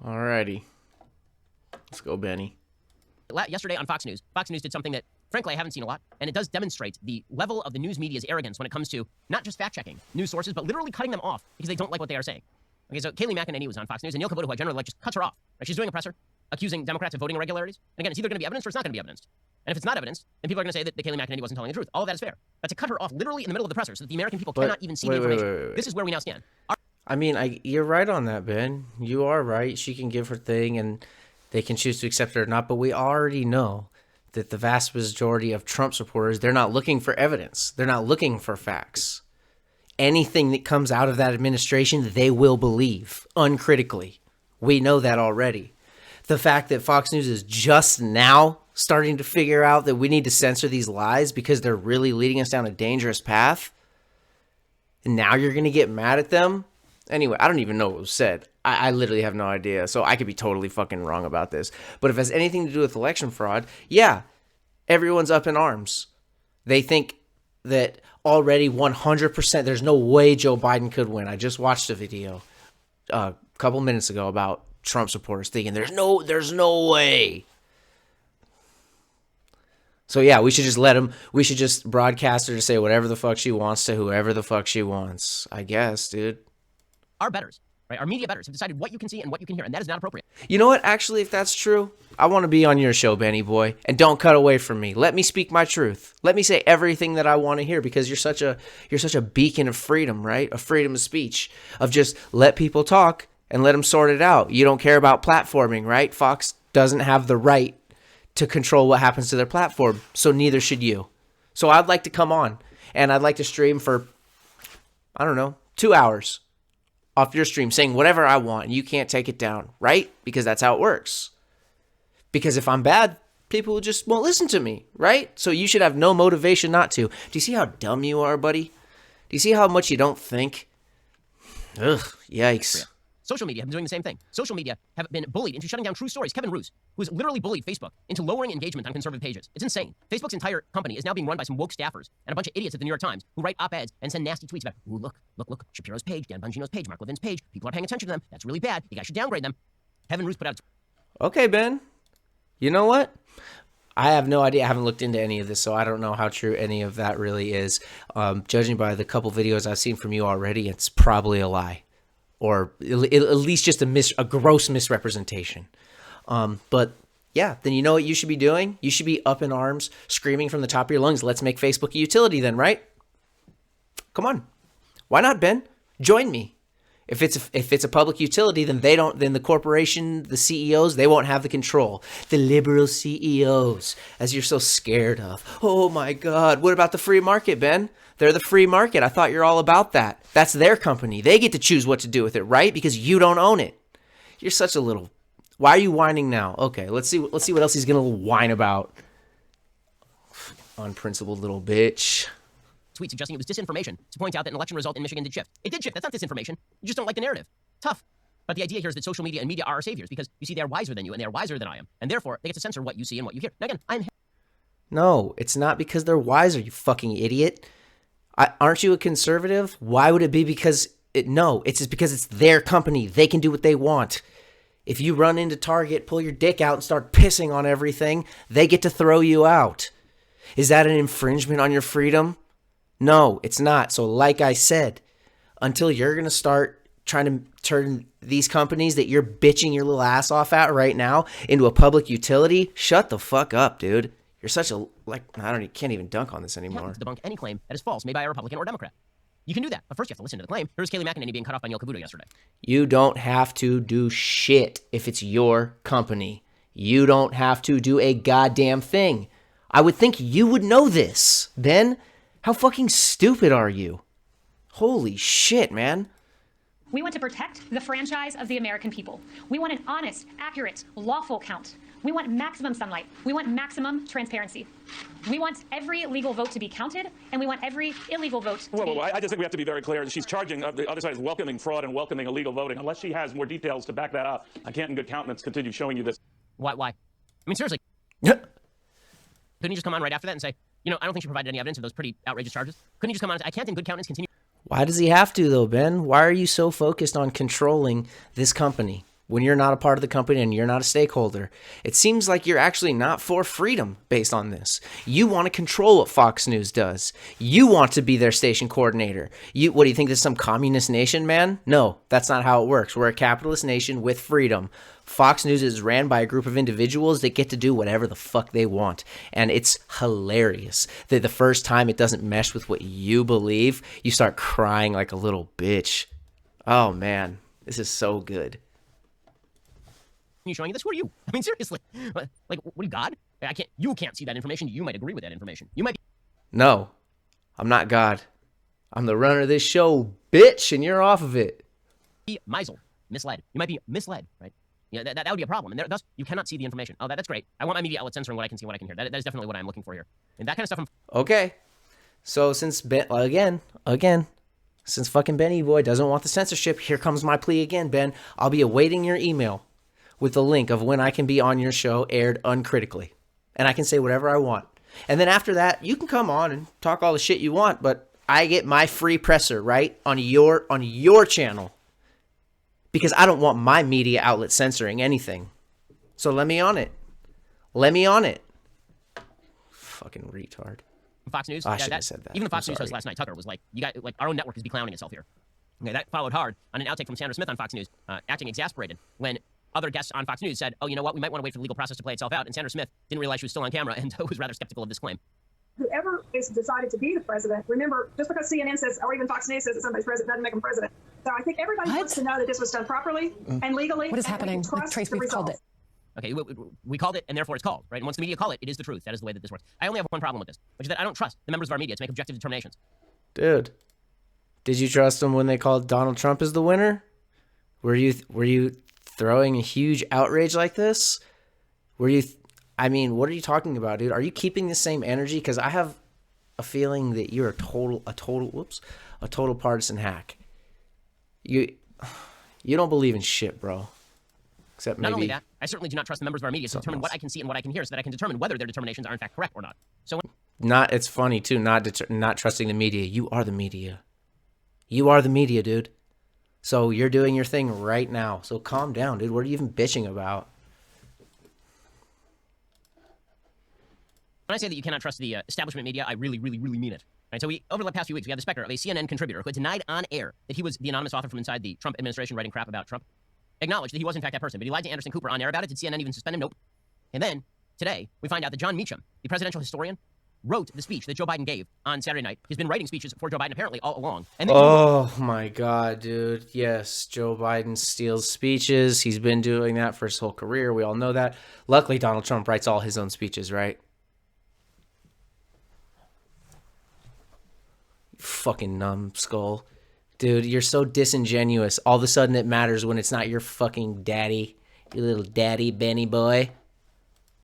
Alrighty. Let's go, Benny. Yesterday on Fox News did something that, frankly, I haven't seen a lot, and it does demonstrate the level of the news media's arrogance when it comes to not just fact-checking news sources, but literally cutting them off because they don't like what they are saying. Okay, so Kayleigh McEnany was on Fox News, and Neil Cavuto, who I generally like, just cuts her off. Right? She's doing a presser, accusing Democrats of voting irregularities. And again, it's either going to be evidenced or it's not going to be evidenced. And if it's not evidenced, then people are going to say that Kayleigh McEnany wasn't telling the truth. All of that is fair. But to cut her off literally in the middle of the presser so that the American people cannot even see the information, this is where we now stand. I mean, you're right on that, Ben. You are right. She can give her thing, and they can choose to accept it or not. But we already know that the vast majority of Trump supporters, they're not looking for evidence. They're not looking for facts. Anything that comes out of that administration, they will believe uncritically. We know that already. The fact that Fox News is just now starting to figure out that we need to censor these lies because they're really leading us down a dangerous path, and now you're going to get mad at them? Anyway, I don't even know what was said. I literally have no idea, so I could be totally fucking wrong about this. But if it has anything to do with election fraud, yeah, everyone's up in arms. They think that already 100%, there's no way Joe Biden could win. I just watched a video a couple minutes ago about Trump supporters thinking there's no way. So yeah, we should just let him. We should just broadcast her to say whatever the fuck she wants to whoever the fuck she wants. I guess, dude. Our betters, right? Our media betters have decided what you can see and what you can hear, and that is not appropriate. You know what? Actually, if that's true, I want to be on your show, Benny boy, and don't cut away from me. Let me speak my truth. Let me say everything that I want to hear because you're such a beacon of freedom, right? Of freedom of speech, of just let people talk and let them sort it out. You don't care about platforming, right? Fox doesn't have the right to control what happens to their platform, so neither should you. So I'd like to come on, and I'd like to stream for, I don't know, 2 hours off your stream saying whatever I want, and you can't take it down, right? Because that's how it works. Because if I'm bad, people just won't listen to me, right? So you should have no motivation not to. Do you see how dumb you are, buddy? Do you see how much you don't think? Ugh, yikes. Social media have been doing the same thing. Social media have been bullied into shutting down true stories. Kevin Roose, who has literally bullied Facebook into lowering engagement on conservative pages. It's insane. Facebook's entire company is now being run by some woke staffers and a bunch of idiots at the New York Times who write op-eds and send nasty tweets about, ooh, look, Shapiro's page, Dan Bongino's page, Mark Levin's page. People are paying attention to them. That's really bad. You guys should downgrade them. Kevin Roose put out Okay, Ben. You know what? I have no idea. I haven't looked into any of this, so I don't know how true any of that really is. Judging by the couple videos I've seen from you already, it's probably a lie. Or at least just a gross misrepresentation. But yeah, then you know what you should be doing? You should be up in arms, screaming from the top of your lungs, let's make Facebook a utility then, right? Come on. Why not, Ben? Join me. If it's a public utility, then the corporation, the CEOs, they won't have the control. The liberal CEOs, as you're so scared of. Oh my God. What about the free market, Ben? They're the free market. I thought you're all about that. That's their company. They get to choose what to do with it, right? Because you don't own it. You're such a little... Why are you whining now? Okay, let's see what else he's going to whine about. Unprincipled little bitch. tweet suggesting it was disinformation to point out that an election result in Michigan did shift. It did shift. That's not disinformation. You just don't like the narrative. Tough. But the idea here is that social media and media are our saviors because, you see, they're wiser than you and they're wiser than I am. And therefore, they get to censor what you see and what you hear. Now, again, No, it's not because they're wiser, you fucking idiot. Aren't you a conservative? Why would it be because... No, it's just because it's their company. They can do what they want. If you run into Target, pull your dick out and start pissing on everything, they get to throw you out. Is that an infringement on your freedom? No, it's not. So like I said, until you're going to start trying to turn these companies that you're bitching your little ass off at right now into a public utility, shut the fuck up, dude. You're such a, can't even dunk on this anymore. To debunk any claim that is false made by a Republican or Democrat. You can do that, but first you have to listen to the claim. Here's Kayleigh McEnany being cut off by Neil Cavuto yesterday. You don't have to do shit if it's your company. You don't have to do a goddamn thing. I would think you would know this, Ben. How fucking stupid are you? Holy shit, man. We want to protect the franchise of the American people. We want an honest, accurate, lawful count. We want maximum sunlight. We want maximum transparency. We want every legal vote to be counted, and we want every illegal vote to be... I just think we have to be very clear. She's charging, the other side is welcoming fraud and welcoming illegal voting. Unless she has more details to back that up, I can't in good countenance continue showing you this. Why? I mean, seriously. Couldn't you just come on right after that and say, I don't think she provided any evidence of those pretty outrageous charges? Couldn't you just come on and say, I can't in good countenance continue... Why does he have to, though, Ben? Why are you so focused on controlling this company? when you're not a part of the company and you're not a stakeholder. It seems like you're actually not for freedom based on this. You want to control what Fox News does. You want to be their station coordinator. What do you think, this is some communist nation, man? No, that's not how it works. We're a capitalist nation with freedom. Fox News is ran by a group of individuals that get to do whatever the fuck they want. And it's hilarious that the first time it doesn't mesh with what you believe, you start crying like a little bitch. Oh, man, this is so good. Showing you this? Who are you? I mean, seriously. Like, what are you, God? You can't see that information. You might agree with that information. You might be... No, I'm not God. I'm the runner of this show, bitch, and you're off of it. Misled. You might be misled, right? Yeah, that would be a problem. And thus, you cannot see the information. Oh, that's great. I want my media outlet censoring what I can see and what I can hear. That is definitely what I'm looking for here. And that kind of stuff... Okay. So since, since fucking Benny Boy doesn't want the censorship, here comes my plea again, Ben. I'll be awaiting your email with the link of when I can be on your show aired uncritically. And I can say whatever I want. And then after that, you can come on and talk all the shit you want, but I get my free presser, right? On your channel. Because I don't want my media outlet censoring anything. So let me on it. Fucking retard. Fox News. I should have said that. Even the Fox News host last night, Tucker, was like, our own network is beclowning itself here. Okay, that followed hard on an outtake from Sandra Smith on Fox News, acting exasperated when other guests on Fox News said, oh, you know what, we might want to wait for the legal process to play itself out. And Sandra Smith didn't realize she was still on camera and was rather skeptical of this claim. Whoever is decided to be the president, remember, just because CNN says, or even Fox News says that somebody's president doesn't make them president. So I think everybody wants to know that this was done properly and legally. What is happening? Like Trace, we've called it. Okay, we called it, and therefore it's called, right? And once the media call it, it is the truth. That is the way that this works. I only have one problem with this, which is that I don't trust the members of our media to make objective determinations. Dude, did you trust them when they called Donald Trump as the winner? Were you throwing a huge outrage like this? What are you talking about, dude? Are you keeping the same energy? Because I have a feeling that you're a total partisan hack. You don't believe in shit, bro. Except maybe... Not only that, I certainly do not trust the members of our media to determine what I can see and what I can hear so that I can determine whether their determinations are in fact correct or not. So it's funny, too, not trusting the media. You are the media. You are the media, dude. So you're doing your thing right now. So calm down, dude. What are you even bitching about? When I say that you cannot trust the establishment media, I really, really, really mean it. Right, so over the past few weeks, we had the specter of a CNN contributor who had denied on air that he was the anonymous author from inside the Trump administration writing crap about Trump. Acknowledged that he was in fact that person, but he lied to Anderson Cooper on air about it. Did CNN even suspend him? Nope. And then, today, we find out that John Meacham, the presidential historian, wrote the speech that Joe Biden gave on Saturday night. He's been writing speeches for Joe Biden apparently all along. And then my God, dude. Yes, Joe Biden steals speeches. He's been doing that for his whole career. We all know that. Luckily, Donald Trump writes all his own speeches, right? Fucking numbskull. Dude, you're so disingenuous. All of a sudden it matters when it's not your fucking daddy. Your little daddy, Benny boy.